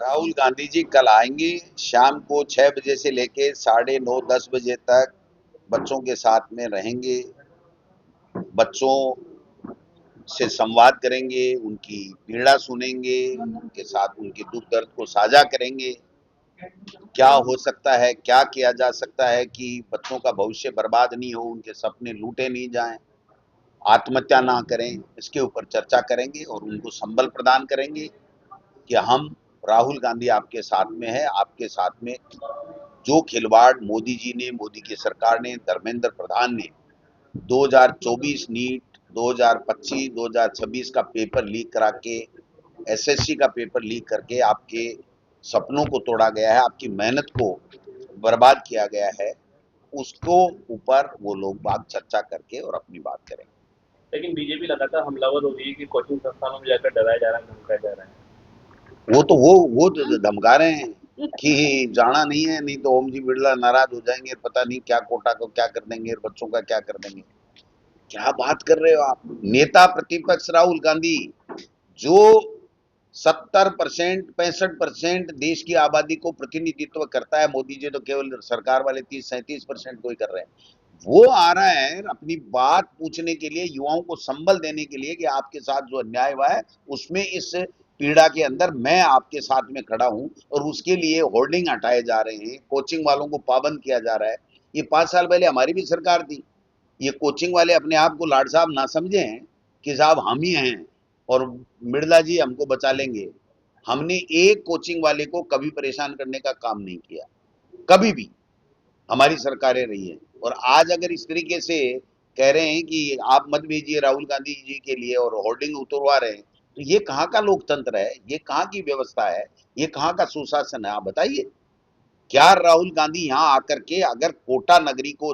राहुल गांधी जी कल आएंगे शाम को 6 बजे से लेके 9:30-10 बजे तक बच्चों के साथ में रहेंगे। बच्चों से संवाद करेंगे, उनकी पीड़ा सुनेंगे, उनके साथ उनके दुख दर्द को साझा करेंगे। क्या हो सकता है, क्या किया जा सकता है कि बच्चों का भविष्य बर्बाद नहीं हो, उनके सपने लूटे नहीं जाएं, आत्महत्या ना करें, इसके ऊपर चर्चा करेंगे और उनको संबल प्रदान करेंगे कि हम राहुल गांधी आपके साथ में है। आपके साथ में जो खिलवाड़ मोदी जी ने, मोदी की सरकार ने, धर्मेंद्र प्रधान ने 2024 नीट, 2025, 2026 का पेपर लीक करा के, एसएससी का पेपर लीक करके आपके सपनों को तोड़ा गया है, आपकी मेहनत को बर्बाद किया गया है। उसको ऊपर वो लोग बात चर्चा करके और अपनी बात करेंगे। लेकिन बीजेपी लगातार हमलावर हो रही है कि कोचिंग संस्थानों में जाकर डराया जा रहा है, धमकाया जा रहा है। वो तो धमका रहे हैं कि जाना नहीं है, नहीं तो ओम जी बिरला नाराज हो जाएंगे, पता नहीं क्या कोटा को क्या कर देंगे और बच्चों का क्या कर देंगे। क्या बात कर रहे हो आप? नेता प्रतिपक्ष राहुल गांधी, जो 70% 65% देश की आबादी को प्रतिनिधित्व करता है। मोदी जी तो केवल सरकार वाले 30-37% को ही कर रहे हैं। वो आ रहा है अपनी बात पूछने के लिए, युवाओं को संबल देने के लिए कि आपके साथ जो अन्याय हुआ है उसमें, इस पीड़ा के अंदर मैं आपके साथ में खड़ा हूं। और उसके लिए होर्डिंग हटाए जा रहे हैं, कोचिंग वालों को पाबंद किया जा रहा है। ये 5 साल पहले हमारी भी सरकार थी। ये कोचिंग वाले अपने आप को लाड साहब ना समझे हैं कि साहब हम ही हैं और मिर्जा जी हमको बचा लेंगे। हमने एक कोचिंग वाले को कभी परेशान करने का काम नहीं किया, कभी भी। हमारी सरकारें रही हैं। और आज अगर इस तरीके से कह रहे हैं कि आप मत भेजिए राहुल गांधी जी के लिए और होर्डिंग उतरवा रहे हैं, तो ये कहाँ का लोकतंत्र है? ये कहाँ की व्यवस्था है? ये कहाँ का सुशासन है? आप बताइए। क्या राहुल गांधी यहाँ आकर के अगर कोटा नगरी को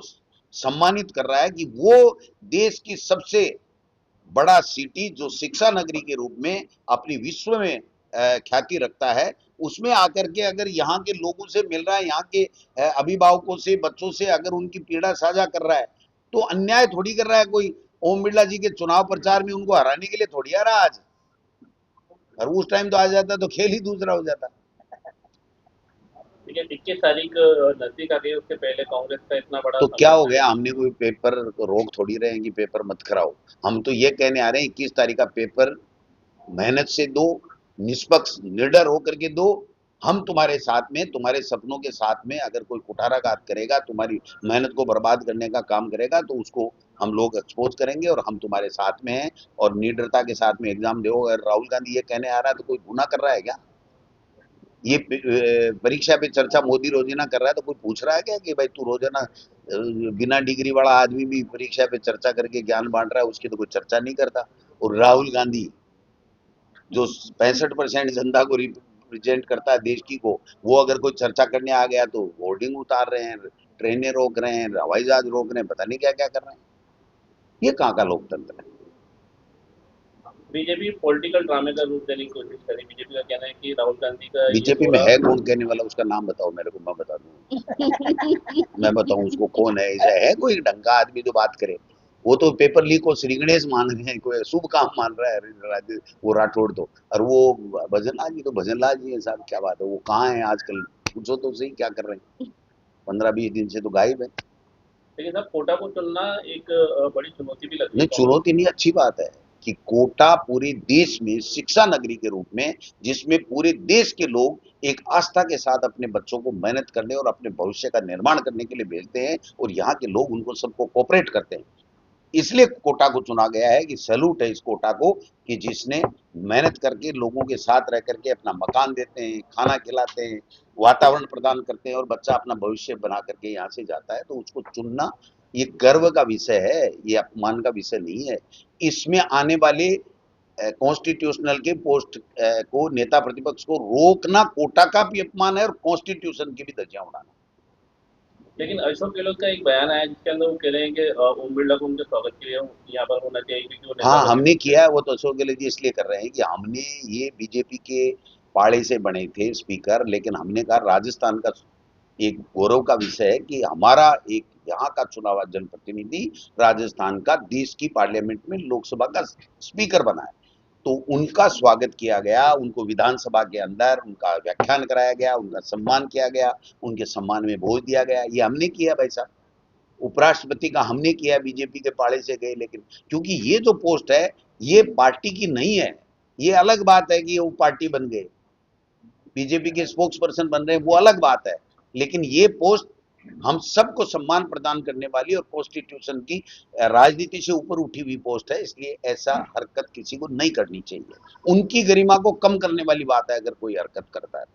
सम्मानित कर रहा है कि वो देश की सबसे बड़ा सिटी जो शिक्षा नगरी के रूप में अपनी विश्व में ख्याति रखता है, उसमें आकर के अगर यहाँ के लोगों से मिल रहा है, यहाँ के अभिभावकों से, बच्चों से अगर उनकी पीड़ा साझा कर रहा है, तो अन्याय थोड़ी कर रहा है कोई। ओम बिरला जी के चुनाव प्रचार में उनको हराने के लिए थोड़ी आ रहा आज। और उस टाइम तो आ जाता तो खेल ही दूसरा हो जाता। ठीक है, 21 तारीख नजदीक आ गई, उससे पहले कांग्रेस का इतना बड़ा तो क्या हो संगठन गया? है। हमने कोई पेपर रोक थोड़ी रहे हैं कि पेपर मत कराओ। हम तो ये कहने आ रहे हैं 21 तारीख का पेपर मेहनत से दो, निष्पक्ष निडर होकर के दो। हम तुम्हारे साथ में, तुम्हारे सपनों के साथ में। अगर कोई कुठाराघात करेगा, तुम्हारी मेहनत को बर्बाद करने का काम करेगा, तो उसको हम लोग एक्सपोज करेंगे और हम तुम्हारे साथ में हैं। और निडरता के साथ में एग्जाम दो। अगर राहुल गांधी ये कहने आ रहा है तो कोई गुनाह कर रहा है क्या? ये परीक्षा पे चर्चा मोदी रोजाना कर रहा है, तो कोई पूछ रहा है क्या कि भाई तू रोजाना बिना डिग्री वाला आदमी भी परीक्षा पे चर्चा करके ज्ञान बांट रहा है, उसकी तो कोई चर्चा नहीं करता। और राहुल गांधी जो 65% जनता को रिप्रेजेंट करता है देश की को, वो अगर कोई चर्चा करने आ गया तो होर्डिंग उतार रहे हैं, ट्रेनें रोक रहे हैं, हवाई जहाज रोक रहे हैं, पता नहीं क्या क्या कर रहे हैं। ये कहाँ का लोकतंत्र है? बीजेपी पॉलिटिकल ड्रामे का रूप देने की कोशिश कर रही है। बीजेपी का कहना है कि राहुल गांधी का ये बीजेपी में दौरा। है कौन कहने वाला? उसका नाम बताओ मेरे को, मैं बता दूंगा। मैं बताऊं उसको कौन है? ऐसा है कोई ढंग का आदमी जो बात करे? वो तो पेपर लीक को श्री गणेश मान रहे हैं, कोई शुभ काम मान रहा है वो राठौड़ तो। और वो भजनलाल जी तो भजनलाल जी है साहब, क्या बात है? वो कहाँ है आजकल? पूछो तो सही क्या कर रहे हैं। 15-20 दिन से तो गायब है। लेकिन साहब, कोटा को चुनना एक बड़ी चुनौती भी लग रही है नहीं, कांग्रेस चुनौती को। नहीं, अच्छी बात है कि कोटा पूरे देश में शिक्षा नगरी के रूप में, जिसमें पूरे देश के लोग एक आस्था के साथ अपने बच्चों को मेहनत करने और अपने भविष्य का निर्माण करने के लिए भेजते हैं, और यहाँ के लोग उनको सबको कोऑपरेट करते हैं। इसलिए कोटा को चुना गया है कि सैल्यूट है इस कोटा को कि जिसने मेहनत करके लोगों के साथ रह करके अपना मकान देते हैं, खाना खिलाते हैं, वातावरण प्रदान करते हैं, और बच्चा अपना भविष्य बना करके यहाँ से जाता है, तो उसको चुनना ये गर्व का विषय है, ये अपमान का विषय नहीं है। इसमें आने वाले कॉन्स्टिट्यूशनल के पोस्ट को, नेता प्रतिपक्ष को रोकना कोटा का भी अपमान है और कॉन्स्टिट्यूशन की भी धज्जियां उड़ाना। लेकिन अशोक गहलोत का एक बयान आया जिसके अंदर वो कह रहे हैं कि ओम बिरला को उनके स्वागत के लिए यहाँ पर होना चाहिए क्योंकि वो नेता हाँ, हमने प्रतिपक्ष किया है। है। वो तो अशोक गहलोत जी इसलिए कर रहे हैं कि हमने, ये बीजेपी के पाड़े से बने थे स्पीकर, लेकिन हमने कहा राजस्थान का एक गौरव का विषय है कि हमारा एक यहाँ का चुना हुआ जनप्रतिनिधि राजस्थान का देश की पार्लियामेंट में लोकसभा का स्पीकर बना है। तो उनका स्वागत किया गया, उनको विधानसभा के अंदर उनका व्याख्यान कराया गया, उनका सम्मान किया गया, उनके सम्मान में भोज दिया गया। ये हमने किया भाई साहब, उपराष्ट्रपति का हमने किया, बीजेपी के पाड़े से गए, लेकिन क्योंकि ये जो पोस्ट है ये पार्टी की नहीं है। ये अलग बात है कि वो पार्टी बन गए, बीजेपी के स्पोक्स पर्सन बन रहे हैं, वो अलग बात है, लेकिन ये पोस्ट हम सबको सम्मान प्रदान करने वाली और कॉन्स्टिट्यूशन की राजनीति से ऊपर उठी हुई पोस्ट है, इसलिए ऐसा हरकत किसी को नहीं करनी चाहिए। उनकी गरिमा को कम करने वाली बात है अगर कोई हरकत करता है।